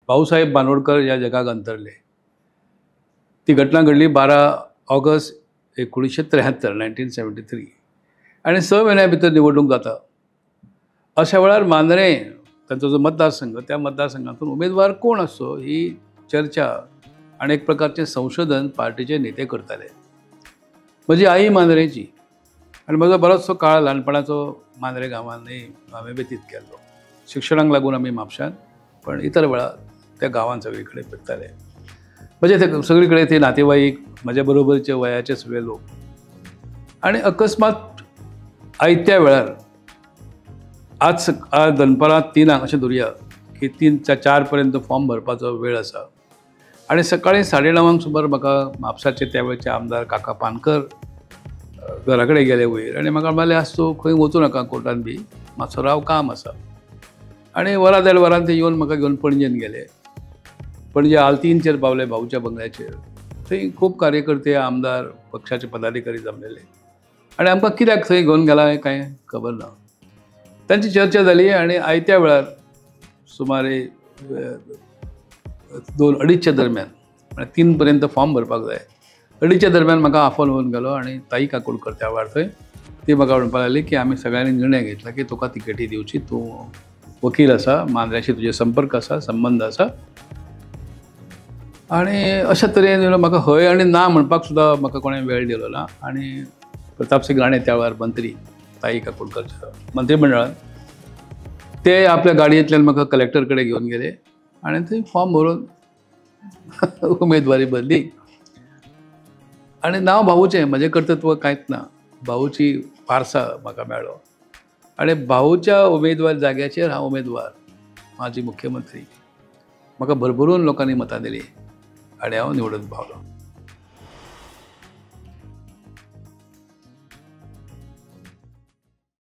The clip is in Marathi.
भाऊसाहेब बांदोडकर या जगाक अंतरले. ती घटना घडली 12 ऑगस्ट 1973 1973 आणि 6 महिन्या भितर निवडणूक जाता. अशा वेळार मांद्रे त्यांचा जो मतदारसंघ त्या मतदारसंघातून उमेदवार कोण असो ही चर्चा आणि एक प्रकारचे संशोधन पार्टीचे नेते करताले. म्हजी आई मांद्रेची आणि म्हजो बरोचसो काळ ल्हानपणाचो मांद्रे गांवांनी हांवें व्यतीत केल्लो. शिक्षणाक लागून आमी म्हापशान पण इतर वेळार त्या गांवांत सगळे कडेन फिरताले. म्हणजे ते सगळे कडेन ते नातेवाईक म्हज्या बरोबरचे वयाचे सगळे लोक आणि अकस्मात आयत्या वेळार आज दनपारां 3 अशें धरुया की 3 ते 4 पर्यंत फॉर्म भरपाचो वेळ आसा आणि सकाळीं 9:30 सुमार म्हाका म्हापशाचे त्या वेळचे आमदार काका पानकर घरा कडेन गेले वयर आणि म्हाका म्हणलें आज तूं खंय वचूं नाका कोर्टान बी मातसो राव काम आसा. आणि वरां 1.5 वरान ते येवन म्हाका घेवन पणजेन गेले. पणजे आल्तीनचेर पावले भाऊच्या बंगल्याचेर. थंय खूब कार्यकर्ते आमदार पक्षाचे पदाधिकारी जमलेले आणि आमकां कित्याक थंय घेवन गेला हें कांय खबर ना. तांची चर्चा जाली आणि आयत्या वेळार सुमारे 2-2:30च्या दरम्यान म्हणजे 3 पर्यंत फॉर्म भरपाक जाय. 2:30च्या दरम्यान म्हाका आफोन व्हरून गेलो आणि ताई काकोडकर त्या वेळार थंय ती म्हाका म्हणपाक लागली की आमी सगळ्यांनी निर्णय घेतला की तुका तिकेटी दिवची. तूं वकील आसा, मांद्र्याशी तुजे संपर्क आसा, संबंध आसा आणि अशा तरेन म्हाका हय आनी ना म्हणपाक सुद्दां म्हाका कोणें वेळ दिलो ना. आणि प्रतापसिंग राणे त्या वेळार मंत्री ताई काकोडकरच्या मंत्रिमंडळान ते आपल्या गाडयेंतल्यान म्हाका कलेक्टर कडेन घेवन गेले आणि थंय फॉर्म भरून उमेदवारी भरली. आणि नांव भाऊचें म्हजें कर्तृत्व कांयच ना. भाऊची वारसा म्हाका मेळ्ळो आणि भाऊच्या उमेदवार जाग्याचेर हांव उमेदवार माजी मुख्यमंत्री. म्हाका भरभरून लोकांनी मतां दिली आणि हांव निवडून पावलो.